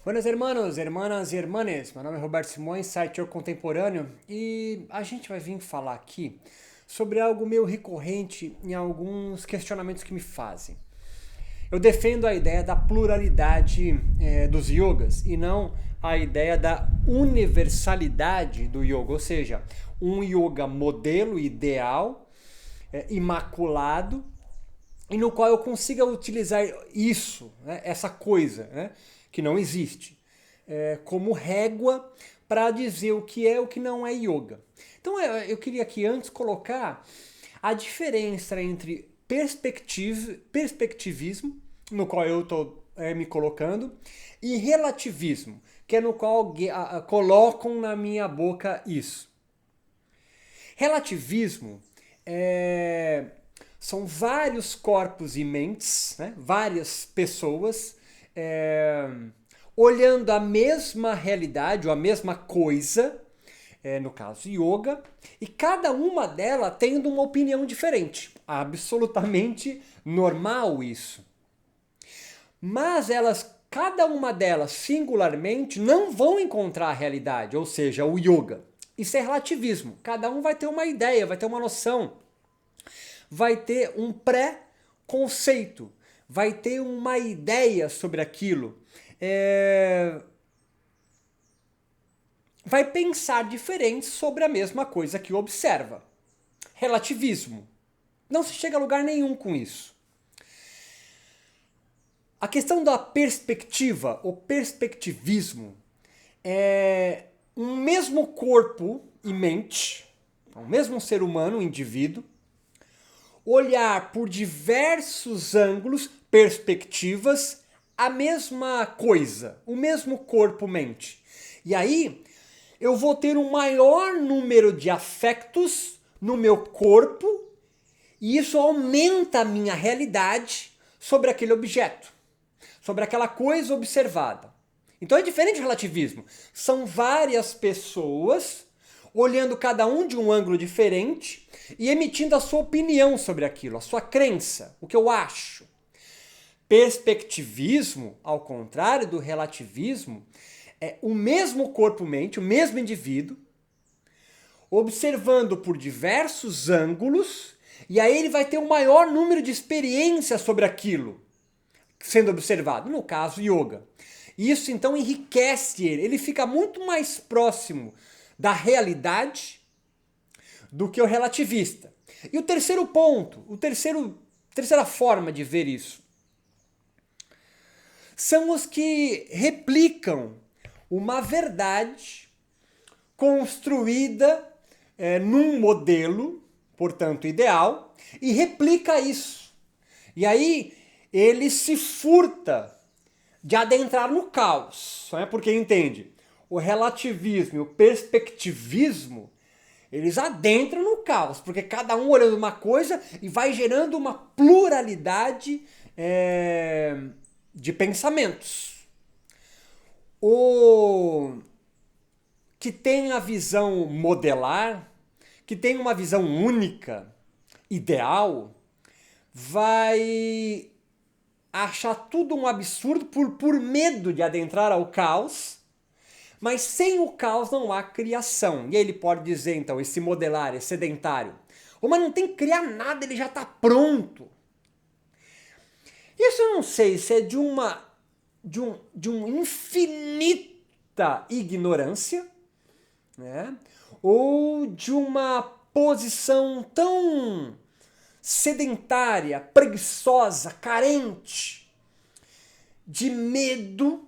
Buenos hermanos, hermanas e hermanes, meu nome é Roberto Simões, site Eu Contemporâneo, e a gente vai vir falar aqui sobre algo meio recorrente em alguns questionamentos que me fazem. Eu defendo a ideia da pluralidade dos yogas e não a ideia da universalidade do yoga, ou seja, um yoga modelo ideal, imaculado, e no qual eu consiga utilizar isso, né, essa coisa, né, que não existe, como régua para dizer o que é e o que não é yoga. Então eu queria aqui antes colocar a diferença entre perspectivismo, no qual eu estou me colocando, e relativismo, que é no qual colocam na minha boca isso. Relativismo são vários corpos e mentes, né? Várias pessoas olhando a mesma realidade ou a mesma coisa, no caso yoga, e cada uma delas tendo uma opinião diferente. Absolutamente normal isso. Mas cada uma delas singularmente não vão encontrar a realidade, ou seja, o yoga. Isso é relativismo. Cada um vai ter uma ideia, vai ter uma noção, vai ter um pré-conceito, vai ter uma ideia sobre aquilo. Vai pensar diferente sobre a mesma coisa que observa. Relativismo. Não se chega a lugar nenhum com isso. A questão da perspectiva, o perspectivismo, é um mesmo corpo e mente, um mesmo ser humano, um indivíduo, olhar por diversos ângulos, perspectivas, a mesma coisa, o mesmo corpo-mente. E aí eu vou ter um maior número de afetos no meu corpo e isso aumenta a minha realidade sobre aquele objeto, sobre aquela coisa observada. Então é diferente do relativismo. São várias pessoas olhando cada um de um ângulo diferente e emitindo a sua opinião sobre aquilo, a sua crença, o que eu acho. Perspectivismo, ao contrário do relativismo, é o mesmo corpo-mente, o mesmo indivíduo, observando por diversos ângulos, e aí ele vai ter um maior número de experiências sobre aquilo sendo observado, no caso, yoga. Isso então enriquece ele fica muito mais próximo da realidade do que o relativista. E o terceiro ponto, terceira forma de ver isso, são os que replicam uma verdade construída num modelo, portanto ideal, e replica isso. E aí ele se furta de adentrar no caos, né? Porque entende, o relativismo e o perspectivismo, eles adentram no caos, porque cada um olhando uma coisa e vai gerando uma pluralidade de pensamentos. O que tem a visão modelar, que tem uma visão única, ideal, vai achar tudo um absurdo por medo de adentrar ao caos, mas sem o caos não há criação. E aí ele pode dizer, então, esse modelar é sedentário. Mas não tem que criar nada, ele já está pronto. Isso eu não sei se é de uma infinita ignorância, né? Ou de uma posição tão sedentária, preguiçosa, carente de medo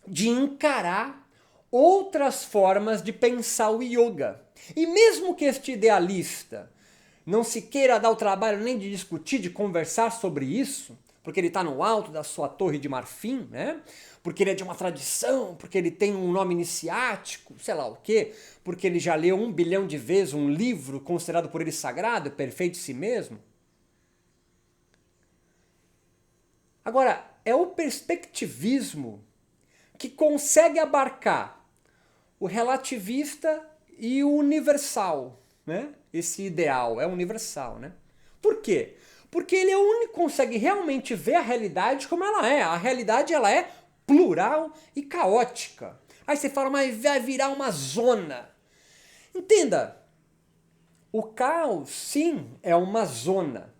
de encarar outras formas de pensar o yoga. E mesmo que este idealista não se queira dar o trabalho nem de discutir, de conversar sobre isso, porque ele está no alto da sua torre de marfim, né? Porque ele é de uma tradição, porque ele tem um nome iniciático, sei lá o quê, porque ele já leu 1 bilhão de vezes um livro considerado por ele sagrado, perfeito em si mesmo. Agora, é o perspectivismo que consegue abarcar o relativista e o universal, né? Esse ideal é universal, né? Por quê? Porque ele é o único que consegue realmente ver a realidade como ela é. A realidade ela é plural e caótica. Aí você fala, mas vai virar uma zona. Entenda, o caos, sim, é uma zona.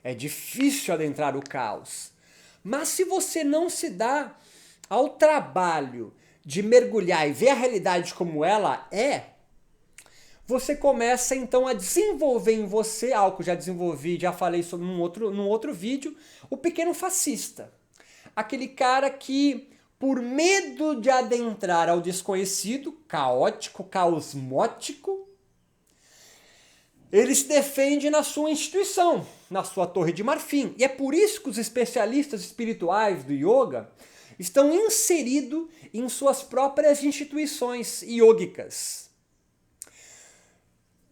É difícil adentrar o caos. Mas se você não se dá ao trabalho de mergulhar e ver a realidade como ela é, você começa então a desenvolver em você algo que eu já desenvolvi, já falei sobre num outro vídeo, o pequeno fascista. Aquele cara que, por medo de adentrar ao desconhecido, caótico, caosmótico, ele se defende na sua instituição, na sua torre de marfim. E é por isso que os especialistas espirituais do yoga estão inseridos em suas próprias instituições yogicas,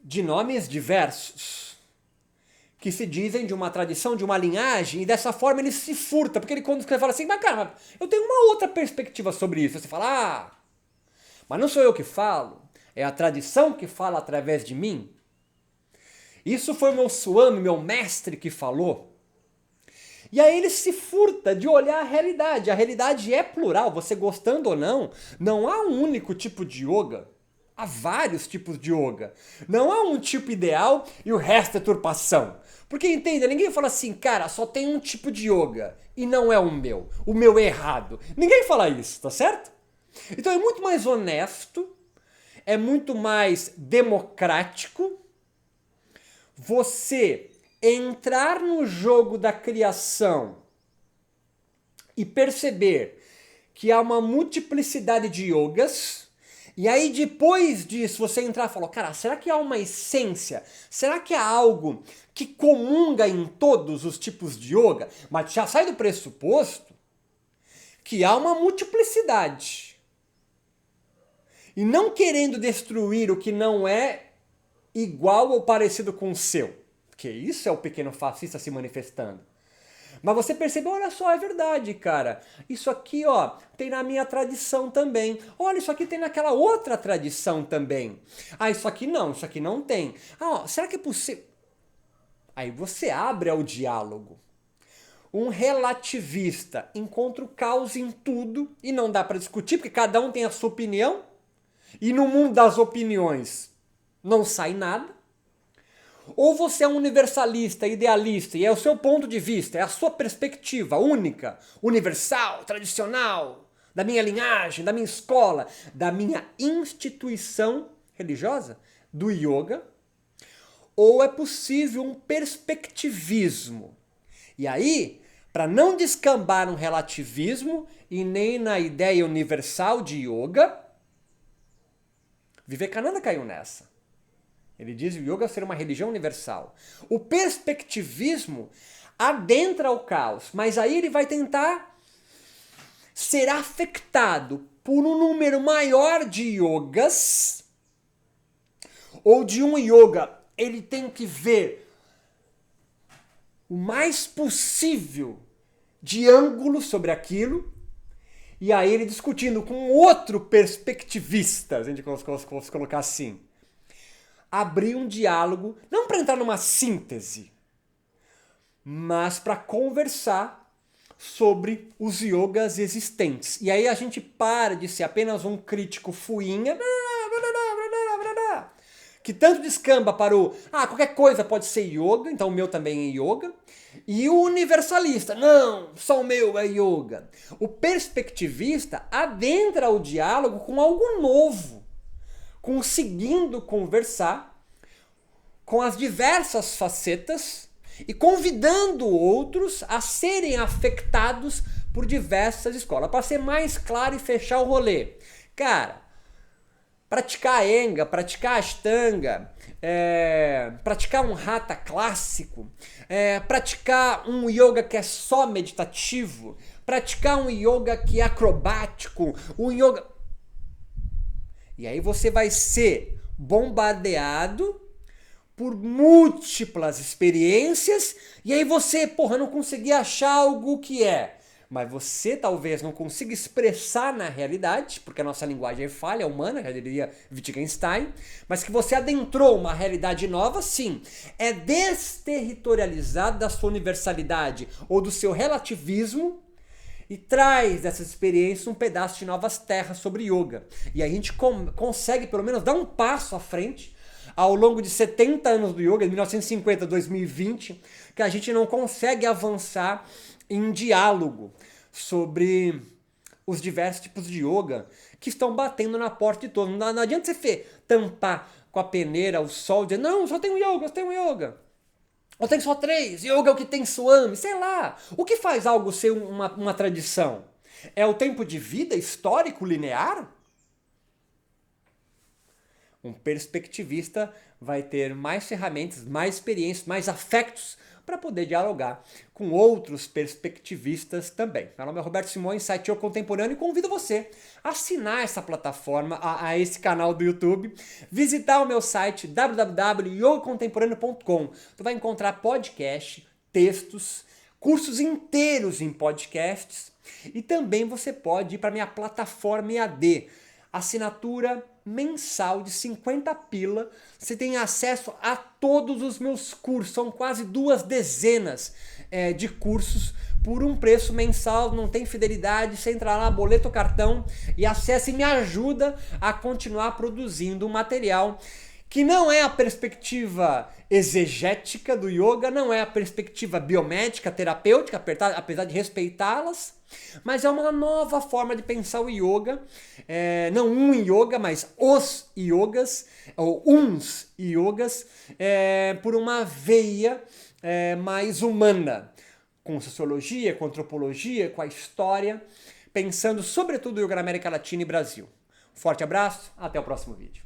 de nomes diversos, que se dizem de uma tradição, de uma linhagem, e dessa forma ele se furta, porque ele quando você fala assim, mas cara, eu tenho uma outra perspectiva sobre isso. Você fala, mas não sou eu que falo, é a tradição que fala através de mim. Isso foi o meu Swami, meu mestre, que falou. E aí ele se furta de olhar a realidade. A realidade é plural, você gostando ou não, não há um único tipo de yoga. Há vários tipos de yoga. Não há um tipo ideal e o resto é turpação. Porque entenda, ninguém fala assim, cara, só tem um tipo de yoga e não é o meu é errado. Ninguém fala isso, tá certo? Então é muito mais honesto, é muito mais democrático você entrar no jogo da criação e perceber que há uma multiplicidade de yogas, e aí depois disso você entrar e falar, cara, será que há uma essência? Será que há algo que comunga em todos os tipos de yoga? Mas já sai do pressuposto que há uma multiplicidade. E não querendo destruir o que não é igual ou parecido com o seu. Porque isso é o pequeno fascista se manifestando. Mas você percebeu, olha só, é verdade, cara. Isso aqui, ó, tem na minha tradição também. Olha, isso aqui tem naquela outra tradição também. Isso aqui não tem. Ó, será que é possível? Aí você abre ao diálogo. Um relativista encontra o caos em tudo e não dá para discutir, porque cada um tem a sua opinião. E no mundo das opiniões não sai nada. Ou você é um universalista, idealista, e é o seu ponto de vista, é a sua perspectiva única, universal, tradicional, da minha linhagem, da minha escola, da minha instituição religiosa, do yoga. Ou é possível um perspectivismo. E aí, para não descambar um relativismo e nem na ideia universal de yoga, Vivekananda caiu nessa. Ele diz o yoga ser uma religião universal. O perspectivismo adentra o caos, mas aí ele vai tentar ser afetado por um número maior de yogas, ou de um yoga, ele tem que ver o mais possível de ângulo sobre aquilo, e aí ele discutindo com outro perspectivista, a gente colocar assim, abrir um diálogo, não para entrar numa síntese, mas para conversar sobre os yogas existentes. E aí a gente para de ser apenas um crítico fuinha, que tanto descamba para o, qualquer coisa pode ser yoga, então o meu também é yoga, e o universalista, não, só o meu é yoga. O perspectivista adentra o diálogo com algo novo, conseguindo conversar com as diversas facetas e convidando outros a serem afetados por diversas escolas. Para ser mais claro e fechar o rolê. Cara, praticar Enga, praticar Ashtanga, praticar um Hatha clássico, praticar um yoga que é só meditativo, praticar um yoga que é acrobático, um yoga... E aí você vai ser bombardeado por múltiplas experiências e aí você, não conseguir achar algo que é. Mas você talvez não consiga expressar na realidade, porque a nossa linguagem é falha, humana, já diria Wittgenstein, mas que você adentrou uma realidade nova, sim. É desterritorializado da sua universalidade ou do seu relativismo e traz dessas experiências um pedaço de novas terras sobre yoga. E aí a gente consegue pelo menos dar um passo à frente ao longo de 70 anos do yoga, de 1950 a 2020, que a gente não consegue avançar em diálogo sobre os diversos tipos de yoga que estão batendo na porta de todos. Não adianta você tampar com a peneira o sol e dizer, não, só tenho yoga, só tenho yoga. Ou tem só 3, yoga é o que tem swami, sei lá. O que faz algo ser uma tradição? É o tempo de vida histórico linear? Um perspectivista vai ter mais ferramentas, mais experiências, mais afetos para poder dialogar com outros perspectivistas também. Meu nome é Roberto Simões, site Yoga Contemporâneo, e convido você a assinar essa plataforma, a esse canal do YouTube, visitar o meu site www.yogacontemporâneo.com. Tu vai encontrar podcast, textos, cursos inteiros em podcasts, e também você pode ir para minha plataforma EAD, assinatura mensal de 50 pila, você tem acesso a todos os meus cursos, são quase 2 dezenas de cursos por um preço mensal, não tem fidelidade, você entra lá, boleto, cartão e acessa e me ajuda a continuar produzindo um material que não é a perspectiva exegética do yoga, não é a perspectiva biomédica, terapêutica, apesar de respeitá-las, mas é uma nova forma de pensar o yoga, não um yoga, mas os yogas, ou uns yogas, por uma veia mais humana, com sociologia, com antropologia, com a história, pensando sobretudo o yoga na América Latina e Brasil. Forte abraço, até o próximo vídeo.